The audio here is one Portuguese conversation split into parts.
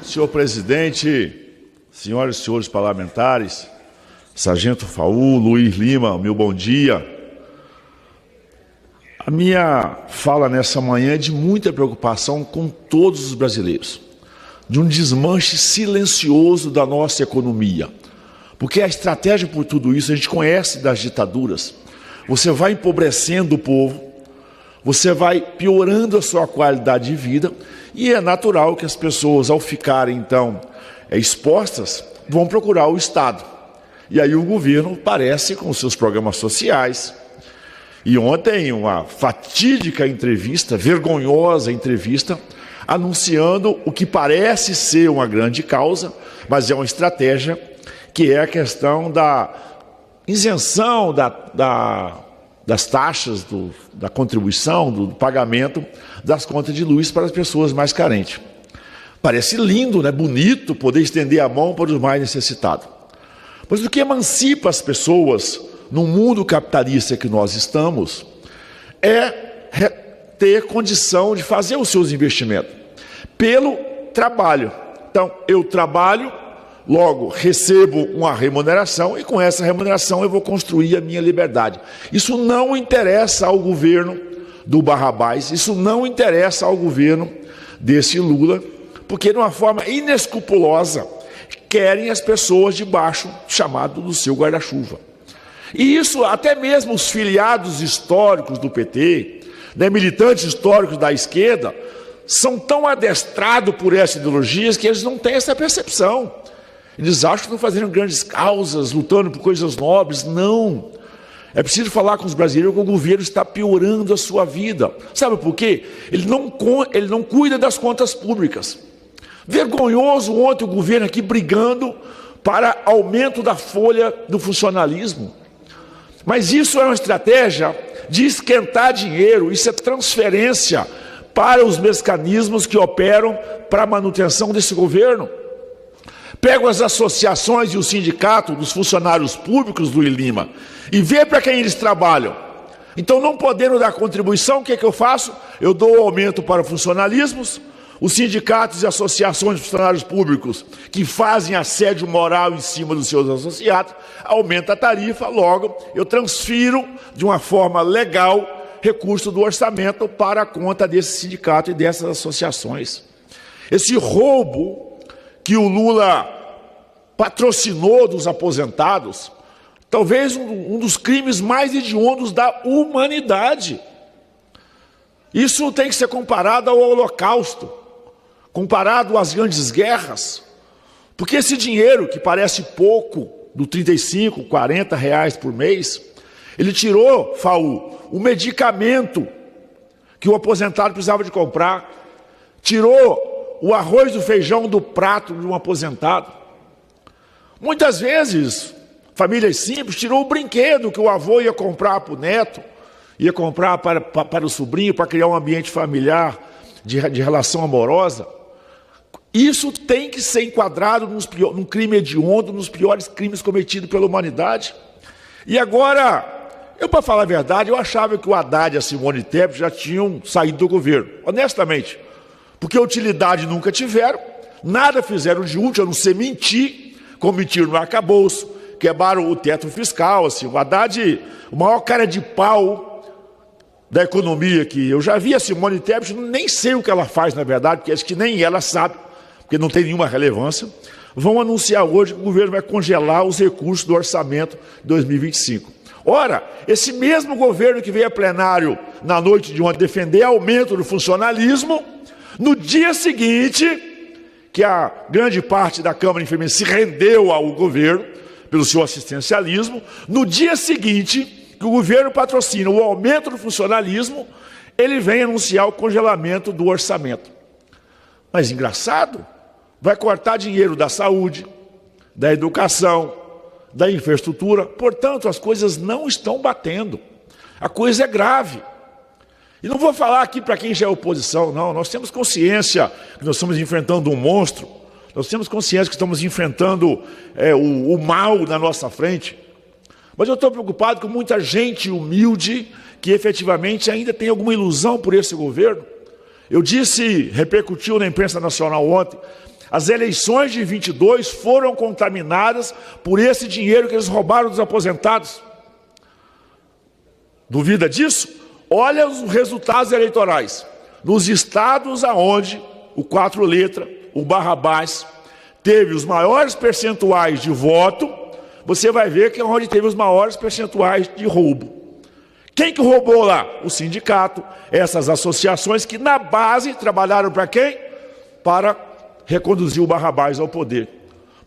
Senhor presidente, senhoras e senhores parlamentares, Sargento Faul, Luiz Lima, meu bom dia. A minha fala nessa manhã é de muita preocupação com todos os brasileiros, de um desmanche silencioso da nossa economia, porque a estratégia por tudo isso a gente conhece das ditaduras. Você vai empobrecendo o povo, você vai piorando a sua qualidade de vida, e é natural que as pessoas, ao ficarem então expostas, vão procurar o Estado. E aí o governo aparece com seus programas sociais. E ontem uma fatídica entrevista, vergonhosa entrevista, anunciando o que parece ser uma grande causa, mas é uma estratégia, que é a questão da isenção das taxas, da contribuição, do pagamento das contas de luz para as pessoas mais carentes. Parece lindo, né? Bonito poder estender a mão para os mais necessitados. Mas o que emancipa as pessoas no mundo capitalista que nós estamos é ter condição de fazer os seus investimentos pelo trabalho. Então, eu trabalho, logo recebo uma remuneração e com essa remuneração eu vou construir a minha liberdade. Isso não interessa ao governo do Barrabás, isso não interessa ao governo desse Lula, porque de uma forma inescrupulosa querem as pessoas debaixo chamado do seu guarda-chuva. E isso até mesmo os filiados históricos do PT, né, militantes históricos da esquerda, são tão adestrados por essas ideologias que eles não têm essa percepção. Eles acham que estão fazendo grandes causas, lutando por coisas nobres. Não. É preciso falar com os brasileiros que o governo está piorando a sua vida. Sabe por quê? Ele não cuida das contas públicas. Vergonhoso ontem o governo aqui brigando para aumento da folha do funcionalismo. Mas isso é uma estratégia de esquentar dinheiro, isso é transferência para os mecanismos que operam para a manutenção desse governo. Pego as associações e o sindicato dos funcionários públicos do Lima e vê para quem eles trabalham. Então, não podendo dar contribuição, o que é que eu faço? Eu dou aumento para funcionalismos, os sindicatos e associações de funcionários públicos que fazem assédio moral em cima dos seus associados, aumenta a tarifa, logo eu transfiro de uma forma legal recurso do orçamento para a conta desse sindicato e dessas associações. Esse roubo que o Lula patrocinou dos aposentados, talvez um dos crimes mais hediondos da humanidade. Isso tem que ser comparado ao Holocausto, comparado às grandes guerras, porque esse dinheiro, que parece pouco, do 35, 40 reais por mês, ele tirou, Faul, o medicamento que o aposentado precisava de comprar, tirou o arroz e o feijão do prato de um aposentado. Muitas vezes, famílias simples, tirou o brinquedo que o avô ia comprar para o neto, ia comprar para o sobrinho, para criar um ambiente familiar de relação amorosa. Isso tem que ser enquadrado num crime hediondo, nos piores crimes cometidos pela humanidade. E agora, para falar a verdade, eu achava que o Haddad e a Simone Tebet já tinham saído do governo, honestamente. Porque utilidade nunca tiveram, nada fizeram de útil, a não ser mentir, como mentiram no arcabouço, quebraram o teto fiscal. Assim, o Haddad, o maior cara de pau da economia que eu já vi, a Simone Tebet, nem sei o que ela faz, na verdade, porque acho que nem ela sabe, porque não tem nenhuma relevância, vão anunciar hoje que o governo vai congelar os recursos do orçamento de 2025. Ora, esse mesmo governo que veio a plenário na noite de ontem defender aumento do funcionalismo, no dia seguinte, que a grande parte da Câmara Enfermeira se rendeu ao governo pelo seu assistencialismo, no dia seguinte que o governo patrocina o aumento do funcionalismo, ele vem anunciar o congelamento do orçamento. Mas engraçado, vai cortar dinheiro da saúde, da educação, da infraestrutura. Portanto, as coisas não estão batendo. A coisa é grave. E não vou falar aqui para quem já é oposição, não. Nós temos consciência que nós estamos enfrentando um monstro. Nós temos consciência que estamos enfrentando o mal na nossa frente. Mas eu estou preocupado com muita gente humilde que efetivamente ainda tem alguma ilusão por esse governo. Eu disse, repercutiu na imprensa nacional ontem, As eleições de 22 foram contaminadas por esse dinheiro que eles roubaram dos aposentados. Duvida disso? Olha os resultados eleitorais. Nos estados aonde o 4 letras, o Barrabás, teve os maiores percentuais de voto, você vai ver que é onde teve os maiores percentuais de roubo. Quem que roubou lá? O sindicato, essas associações que na base trabalharam para quem? Para reconduzir o Barrabás ao poder.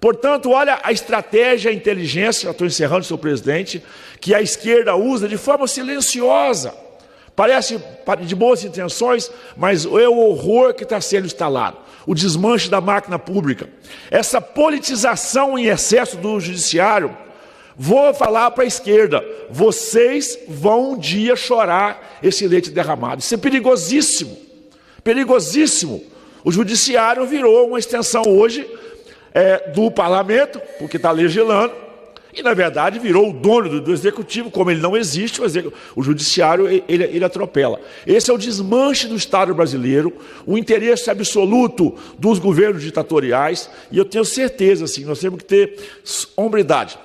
Portanto, olha a estratégia, a inteligência, estou encerrando, senhor presidente, que a esquerda usa de forma silenciosa. Parece de boas intenções, mas é o horror que está sendo instalado. O desmanche da máquina pública. Essa politização em excesso do judiciário. Vou falar para a esquerda, vocês vão um dia chorar esse leite derramado. Isso é perigosíssimo, perigosíssimo. O judiciário virou uma extensão hoje do parlamento, porque está legislando, e na verdade virou o dono do executivo. Como ele não existe, o judiciário ele atropela. Esse é o desmanche do Estado brasileiro, o interesse absoluto dos governos ditatoriais, e eu tenho certeza, assim, nós temos que ter hombridade.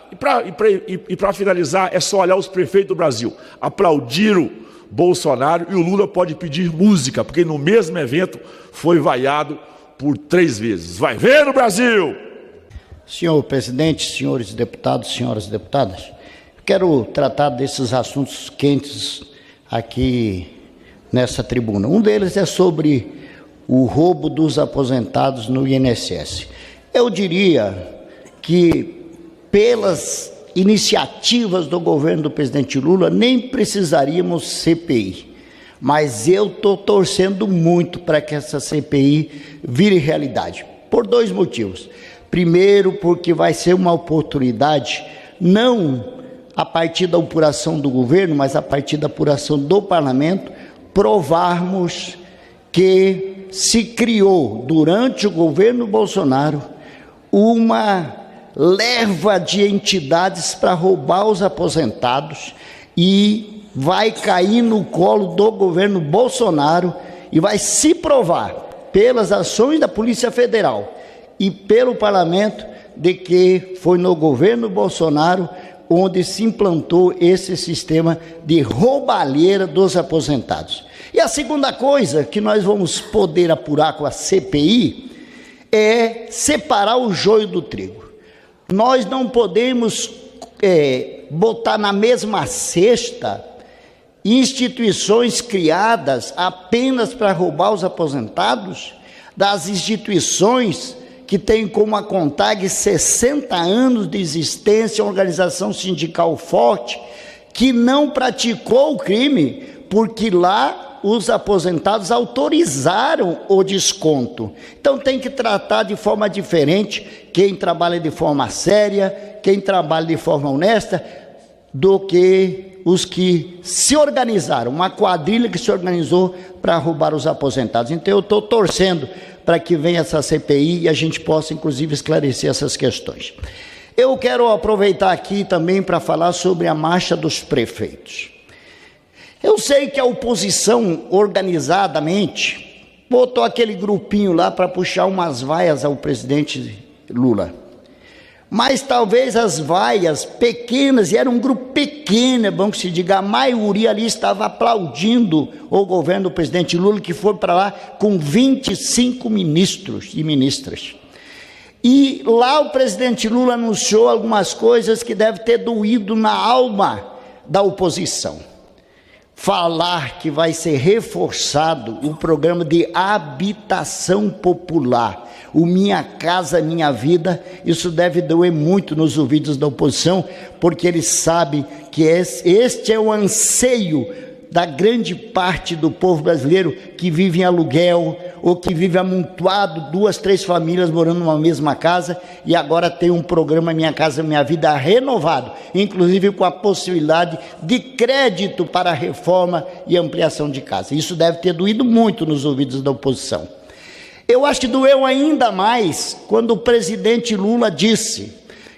E para finalizar, é só olhar os prefeitos do Brasil. Aplaudiram Bolsonaro e o Lula pode pedir música, porque no mesmo evento foi vaiado por 3 vezes. Vai ver no Brasil! Senhor presidente, senhores deputados, senhoras deputadas, quero tratar desses assuntos quentes aqui nessa tribuna. Um deles é sobre o roubo dos aposentados no INSS. Eu diria que, pelas iniciativas do governo do presidente Lula, nem precisaríamos CPI. Mas eu estou torcendo muito para que essa CPI vire realidade, por 2 motivos. Primeiro, porque vai ser uma oportunidade, não a partir da apuração do governo, mas a partir da apuração do parlamento, provarmos que se criou, durante o governo Bolsonaro, uma leva de entidades para roubar os aposentados e vai cair no colo do governo Bolsonaro e vai se provar, pelas ações da Polícia Federal e pelo parlamento, de que foi no governo Bolsonaro onde se implantou esse sistema de roubalheira dos aposentados. E a segunda coisa que nós vamos poder apurar com a CPI é separar o joio do trigo. Nós não podemos botar na mesma cesta instituições criadas apenas para roubar os aposentados, das instituições que tem como a CONTAG 60 anos de existência, uma organização sindical forte, que não praticou o crime, porque lá os aposentados autorizaram o desconto. Então tem que tratar de forma diferente quem trabalha de forma séria, quem trabalha de forma honesta, do que os que se organizaram, uma quadrilha que se organizou para roubar os aposentados. Então eu estou torcendo para que venha essa CPI e a gente possa, inclusive, esclarecer essas questões. Eu quero aproveitar aqui também para falar sobre a marcha dos prefeitos. Eu sei que a oposição, organizadamente, botou aquele grupinho lá para puxar umas vaias ao presidente Lula. Mas talvez as vaias pequenas, e era um grupo pequeno, é bom que se diga, a maioria ali estava aplaudindo o governo do presidente Lula, que foi para lá com 25 ministros e ministras. E lá o presidente Lula anunciou algumas coisas que devem ter doído na alma da oposição. Falar que vai ser reforçado o programa de habitação popular, o Minha Casa Minha Vida, isso deve doer muito nos ouvidos da oposição, porque eles sabem que este é o anseio da grande parte do povo brasileiro que vive em aluguel ou que vive amontoado, 2, 3 famílias morando numa mesma casa, e agora tem um programa Minha Casa Minha Vida renovado, inclusive com a possibilidade de crédito para a reforma e ampliação de casa. Isso deve ter doído muito nos ouvidos da oposição. Eu acho que doeu ainda mais quando o presidente Lula disse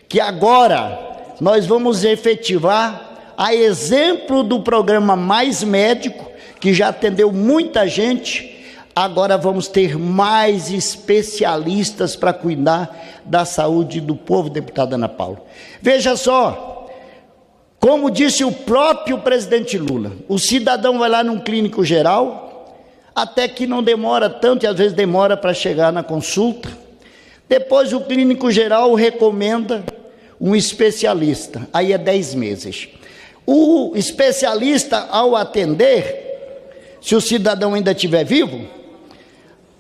que agora nós vamos efetivar, a exemplo do programa Mais Médico, que já atendeu muita gente, Agora vamos ter mais especialistas para cuidar da saúde do povo, deputada Ana Paula. Veja só, como disse o próprio presidente Lula, o cidadão vai lá num clínico geral, até que não demora tanto, e às vezes demora para chegar na consulta. Depois o clínico geral recomenda um especialista, aí é 10 meses. O especialista, ao atender, se o cidadão ainda estiver vivo,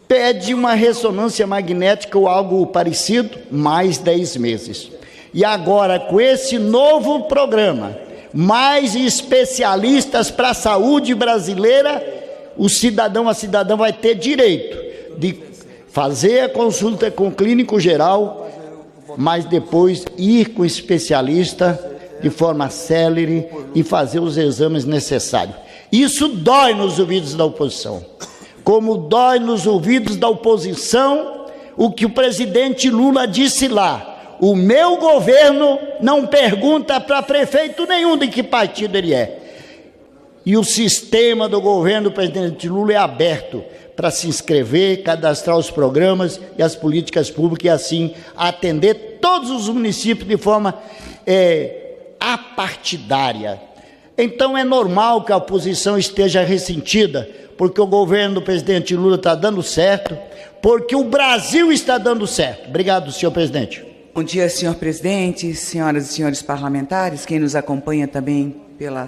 pede uma ressonância magnética ou algo parecido, mais 10 meses. E agora, com esse novo programa, mais especialistas para a saúde brasileira, o cidadão, a cidadã vai ter direito de fazer a consulta com o clínico geral, mas depois ir com o especialista de forma célere e fazer os exames necessários. Isso dói nos ouvidos da oposição. Como dói nos ouvidos da oposição o que o presidente Lula disse lá: o meu governo não pergunta para prefeito nenhum de que partido ele é. E o sistema do governo do presidente Lula é aberto para se inscrever, cadastrar os programas e as políticas públicas e assim atender todos os municípios de forma apartidária. Então é normal que a oposição esteja ressentida, porque o governo do presidente Lula está dando certo, porque o Brasil está dando certo. Obrigado, senhor presidente. Bom dia, senhor presidente, senhoras e senhores parlamentares, quem nos acompanha também pela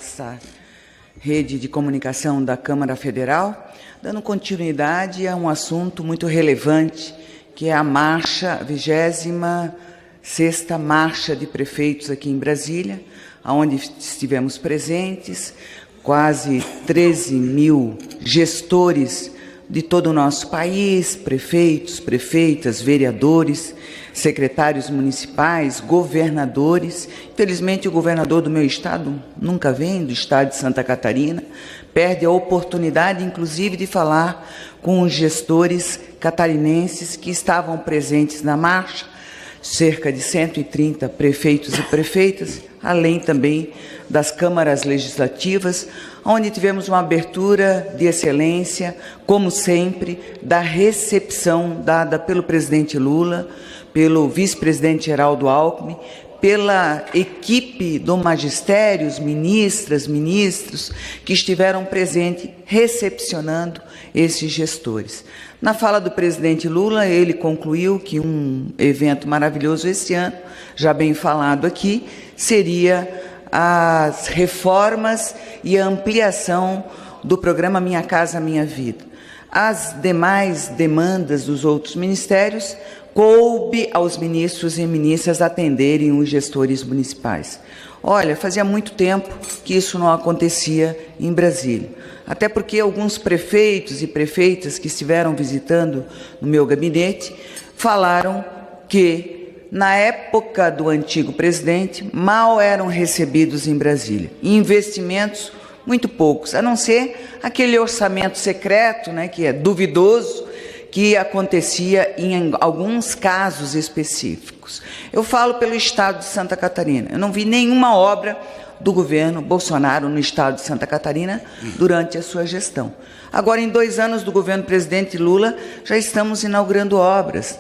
rede de comunicação da Câmara Federal, dando continuidade a um assunto muito relevante, que é a marcha, a 26ª Marcha de Prefeitos aqui em Brasília, onde estivemos presentes, quase 13 mil gestores de todo o nosso país, prefeitos, prefeitas, vereadores, secretários municipais, governadores. Infelizmente, o governador do meu estado nunca vem, do estado de Santa Catarina, perde a oportunidade, inclusive, de falar com os gestores catarinenses que estavam presentes na marcha, cerca de 130 prefeitos e prefeitas, além também das câmaras legislativas, onde tivemos uma abertura de excelência, como sempre, da recepção dada pelo presidente Lula, pelo vice-presidente Geraldo Alckmin, pela equipe do magistério, os ministras, ministros, que estiveram presentes recepcionando esses gestores. Na fala do presidente Lula, ele concluiu que um evento maravilhoso esse ano, já bem falado aqui, seria as reformas e a ampliação do programa Minha Casa Minha Vida. As demais demandas dos outros ministérios, coube aos ministros e ministras atenderem os gestores municipais. Olha, fazia muito tempo que isso não acontecia em Brasília. Até porque alguns prefeitos e prefeitas que estiveram visitando no meu gabinete falaram que, na época do antigo presidente, mal eram recebidos em Brasília. Investimentos muito poucos, a não ser aquele orçamento secreto, né, que é duvidoso, que acontecia em alguns casos específicos. Eu falo pelo estado de Santa Catarina. Eu não vi nenhuma obra do governo Bolsonaro no estado de Santa Catarina durante a sua gestão. Agora, em 2 anos do governo do presidente Lula, já estamos inaugurando obras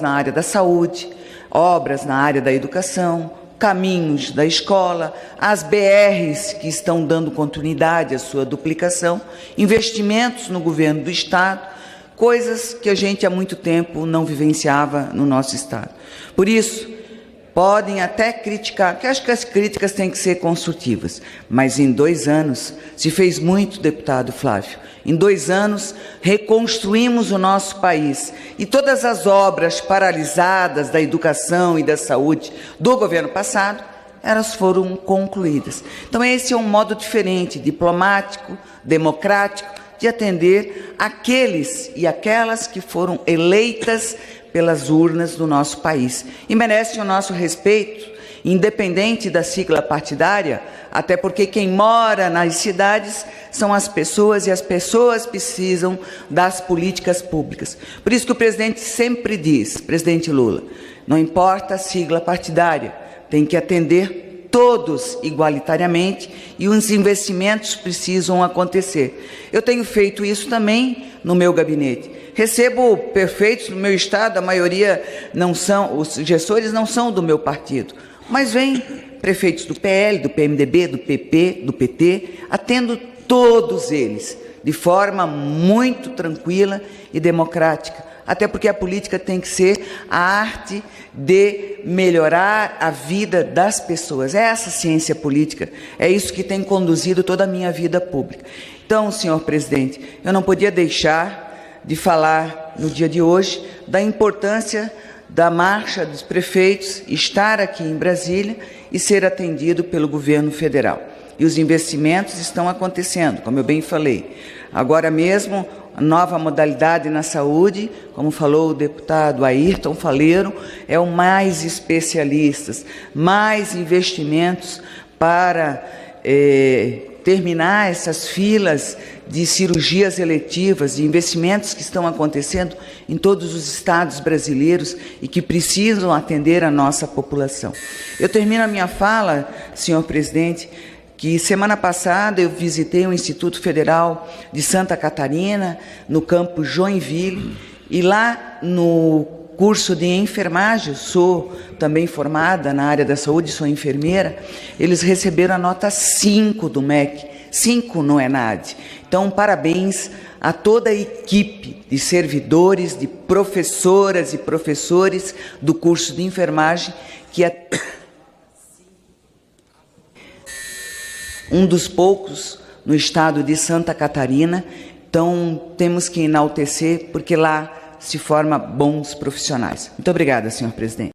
na área da saúde, obras na área da educação, caminhos da escola, as BRs que estão dando continuidade à sua duplicação, investimentos no governo do estado, coisas que a gente há muito tempo não vivenciava no nosso estado. Por isso, podem até criticar, que acho que as críticas têm que ser construtivas, mas em 2 anos se fez muito, deputado Flávio. Em 2 anos reconstruímos o nosso país e todas as obras paralisadas da educação e da saúde do governo passado, elas foram concluídas. Então esse é um modo diferente, diplomático, democrático, de atender aqueles e aquelas que foram eleitas pelas urnas do nosso país e merecem o nosso respeito, independente da sigla partidária, até porque quem mora nas cidades são as pessoas e as pessoas precisam das políticas públicas. Por isso que o presidente sempre diz, presidente Lula, não importa a sigla partidária, tem que atender todos igualitariamente, e os investimentos precisam acontecer. Eu tenho feito isso também no meu gabinete. Recebo prefeitos no meu estado, a maioria não são, os gestores não são do meu partido, mas vêm prefeitos do PL, do PMDB, do PP, do PT, atendo todos eles de forma muito tranquila e democrática, até porque a política tem que ser a arte de melhorar a vida das pessoas. É essa ciência política, é isso que tem conduzido toda a minha vida pública. Então, senhor presidente, eu não podia deixar de falar no dia de hoje da importância da marcha dos prefeitos estar aqui em Brasília e ser atendido pelo governo federal. E os investimentos estão acontecendo, como eu bem falei. Agora mesmo, nova modalidade na saúde, como falou o deputado Ayrton Faleiro, é o mais especialistas, mais investimentos para terminar essas filas de cirurgias eletivas, de investimentos que estão acontecendo em todos os estados brasileiros e que precisam atender a nossa população. Eu termino a minha fala, senhor presidente, que semana passada eu visitei o Instituto Federal de Santa Catarina, no campus Joinville, e lá no curso de enfermagem, sou também formada na área da saúde, sou enfermeira, eles receberam a nota 5 do MEC, 5 no ENAD. Então, parabéns a toda a equipe de servidores, de professoras e professores do curso de enfermagem, que é um dos poucos no estado de Santa Catarina. Então, temos que enaltecer, porque lá se forma bons profissionais. Muito obrigada, senhor presidente.